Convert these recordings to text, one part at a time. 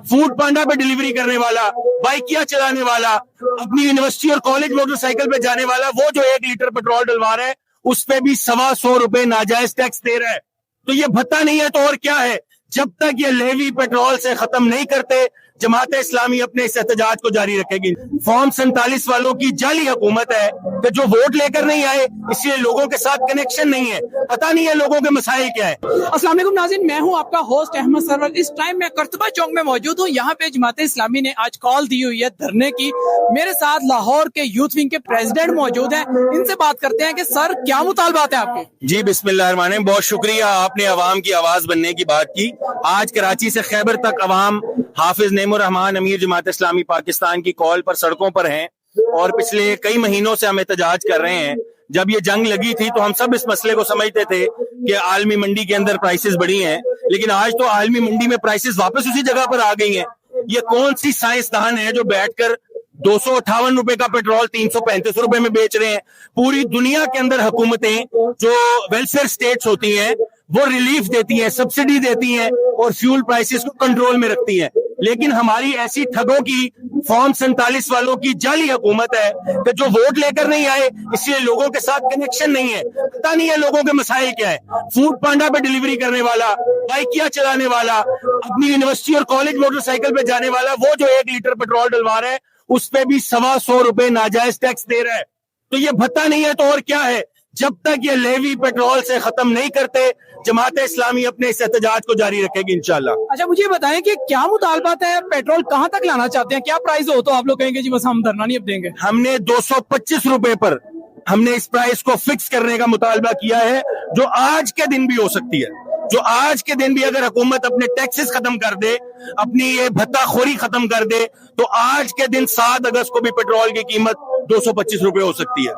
Food पांडा पे delivery करने वाला, बाइकिया चलाने वाला, अपनी यूनिवर्सिटी और कॉलेज मोटरसाइकिल पे जाने वाला, वो जो 1 लीटर पेट्रोल डलवा रहा है उस पे भी 125 रुपए नाजायज टैक्स दे रहा है। तो ये भत्ता नहीं है तो और क्या है? जब तक ये लेवी पेट्रोल से खत्म नहीं करते, जमात इस्लामी अपने इस एहतजाज को जारी रखेगी। फॉर्म 47 वालों की जाली हुकूमत है कि जो वोट लेकर नहीं आए, इसलिए लोगों के साथ कनेक्शन नहीं है, पता नहीं है लोगों के मसाइल क्या है। अस्सलाम वालेकुम नाज़रीन, मैं हूं आपका होस्ट अहमद सरवर। इस टाइम मैं कर्तबा चौक में मौजूद हूं। यहाँ पे जमात इस्लामी ने आज कॉल दी हुई है धरने की। मेरे साथ लाहौर के यूथ विंग के प्रेसिडेंट मौजूद हैं। इनसे बात करते हैं कि सर क्या मुतालबात है आपके। जी बिस्मिल्लाहिर्रहमानिर्रहीम, बहुत शुक्रिया, आपने अवाम की आवाज बनने की बात की। आज कराची से खैबर तक अवाम हाफिज नेमुर रहमान अमीर जमात इस्लामी पाकिस्तान की कॉल पर सड़कों पर हैं और पिछले कई महीनों से हम एहतजाज कर रहे हैं। जब ये जंग लगी थी तो हम सब इस मसले को समझते थे कि आलमी मंडी के अंदर प्राइसेस बढ़ी हैं, लेकिन आज तो आलमी मंडी में प्राइसेस वापस उसी जगह पर आ गई हैं। ये कौन सी साइंसदान है जो बैठकर 258 रुपए का पेट्रोल 335 रुपए में बेच रहे हैं? पूरी दुनिया के अंदर हुकूमतें जो वेलफेयर स्टेट्स होती हैं वो रिलीफ देती हैं, सब्सिडी देती हैं और फ्यूल प्राइसेस को कंट्रोल में रखती हैं, लेकिन हमारी ऐसी ठगों की, फॉर्म 47 वालों की जाली हुकूमत है कि जो वोट लेकर नहीं आए, इसलिए लोगों के साथ कनेक्शन नहीं है, पता नहीं है लोगों के मसाइल क्या है। फूड पांडा पे डिलीवरी करने वाला, बाइकिया चलाने वाला, अपनी यूनिवर्सिटी और कॉलेज मोटरसाइकिल पे जाने वाला, वो जो 1 लीटर पेट्रोल डलवा रहा है उस पे भी 125 रुपए नाजायज टैक्स दे रहा है। तो ये भत्ता नहीं है तो और क्या है? जब तक ये लेवी पेट्रोल से खत्म नहीं करते, जमात इस्लामी अपने इस एहतजाज को जारी रखेगी इंशाल्लाह। अच्छा, मुझे बताएं कि क्या मुतालबात है, पेट्रोल कहाँ तक लाना चाहते हैं, क्या प्राइस हो तो आप लोग कहेंगे जी बस हम धरना नहीं अब देंगे। हमने 225 रुपए पर हमने इस प्राइस को फिक्स करने का मुतालबा किया है, जो आज के दिन भी हो सकती है। जो आज के दिन भी अगर हुकूमत अपने टैक्सेस खत्म कर दे, अपनी ये भत्ताखोरी खत्म कर दे, तो आज के दिन 7 अगस्त को भी पेट्रोल की कीमत 225 रुपए हो सकती है।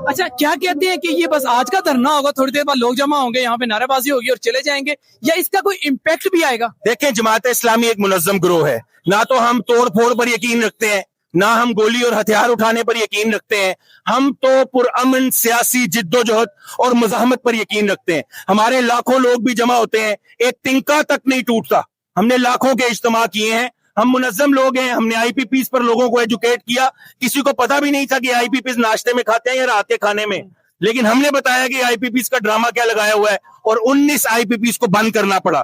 अच्छा, क्या कहते हैं कि ये बस आज का धरना होगा, थोड़ी देर बाद लोग जमा होंगे, यहाँ पे नारेबाजी होगी और चले जाएंगे, या इसका कोई इम्पैक्ट भी आएगा? देखें, जमात इस्लामी एक मुनज़्ज़म गिरोह है, ना तो हम तोड़ फोड़ पर यकीन रखते हैं, ना हम गोली और हथियार उठाने पर यकीन रखते हैं। हम तो पुरअमन सियासी जिद्दोजहद और मुज़ाहमत पर यकीन रखते हैं। हमारे लाखों लोग भी जमा होते हैं, एक तिनका तक नहीं टूटता। हमने लाखों के इज्तिमा किए हैं, हम मुनज़्ज़म लोग हैं। हमने IPPs पर लोगों को एजुकेट किया, किसी को पता भी नहीं था कि IPPs नाश्ते में खाते हैं या रात के खाने में, लेकिन हमने बताया कि IPPs का ड्रामा क्या लगाया हुआ है और 19 IPPs को बंद करना पड़ा।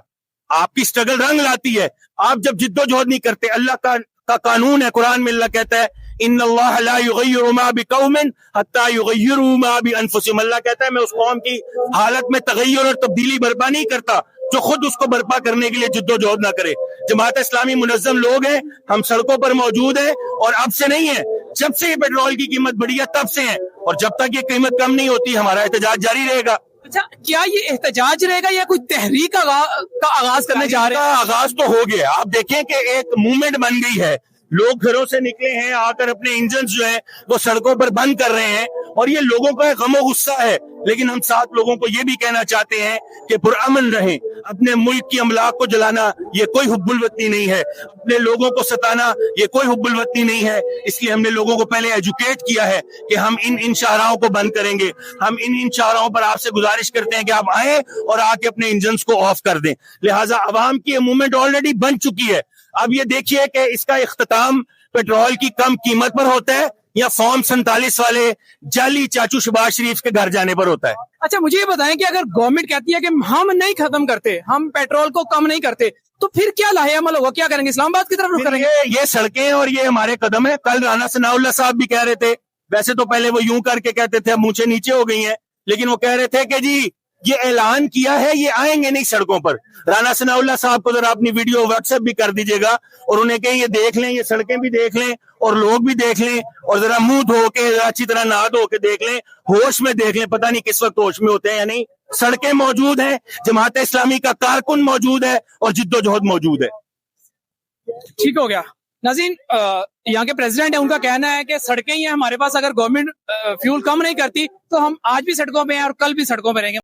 आपकी स्ट्रगल रंग लाती है, आप जब जिद्दोजहद नहीं करते। अल्लाह का कानून है, कुरान में अल्लाह कहता है इन्नल्लाह ला युगय्यिरु मा बिकौमिन हत्ता युगय्यिरु मा बिअनफुसिहिम। अल्लाह कहता है मैं उस कौम की हालत में तगय्युर और तब्दीली बर्पा नहीं करता जो खुद उसको बर्पा करने के लिए जिद्दोजहद ना करे। जमात इस्लामी मुनज़्ज़म लोग हैं, हम सड़कों पर मौजूद हैं और अब से नहीं है, जब से ये पेट्रोल की कीमत बढ़ी है तब से है, और जब तक ये कीमत कम नहीं होती हमारा एहतजाज जारी रहेगा। अच्छा, क्या ये एहतजाज रहेगा या कोई तहरीक का आगाज करने जा रहे हैं? आगाज तो हो गया, आप देखें कि एक मूवमेंट बन गई है, लोग घरों से निकले हैं, आकर अपने इंजन जो है वो सड़कों पर बंद कर रहे हैं और ये लोगों का गमो गुस्सा है। लेकिन हम साथ लोगों को ये भी कहना चाहते हैं कि पुरअमन रहें। अपने मुल्क की अमलाक को जलाना ये कोई हुब्बुल वतनी नहीं है, अपने लोगों को सताना ये कोई हुब्बुल वतनी नहीं है। इसलिए हमने लोगों को पहले एजुकेट किया है कि हम इन शाहराहों को बंद करेंगे। हम इन शाहराहों पर आपसे गुजारिश करते हैं कि आप आए और आके अपने इंजन को ऑफ कर दें। लिहाजा अवाम की मूवमेंट ऑलरेडी बन चुकी है। अब ये देखिए कि इसका इख्तिताम पेट्रोल की कम कीमत पर होता है या फॉर्म 47 वाले जाली चाचू शहबाज शरीफ के घर जाने पर होता है। अच्छा, मुझे ये बताएं कि अगर गवर्नमेंट कहती है कि हम नहीं खत्म करते, हम पेट्रोल को कम नहीं करते, तो फिर क्या लाहे अमल होगा, क्या करेंगे? इस्लामाबाद की तरफ रुख करेंगे? ये सड़कें और ये हमारे कदम है। कल राना सनाउल्लाह साहब भी कह रहे थे, वैसे तो पहले वो यूं करके कहते थे, अब मूंछें नीचे हो गई हैं, लेकिन वो कह रहे थे कि जी ये ऐलान किया है, ये आएंगे नहीं सड़कों पर। राना सनाउल्लाह साहब को जरा अपनी वीडियो व्हाट्सएप भी कर दीजिएगा और उन्हें कहें ये देख लें, ये सड़कें भी देख लें और लोग भी देख लें और जरा मुंह धो के अच्छी तरह नहा धो के देख लें, होश में देख लें। पता नहीं किस वक्त होश में होते हैं या नहीं। सड़कें मौजूद हैं, जमात इस्लामी का कारकुन मौजूद है और जिद्दोजहद मौजूद है। ठीक हो गया नाज़रीन, यहाँ के प्रेसिडेंट है, उनका कहना है कि सड़कें ही हैं हमारे पास, अगर गवर्नमेंट फ्यूल कम नहीं करती तो हम आज भी सड़कों पे हैं और कल भी सड़कों पे रहेंगे।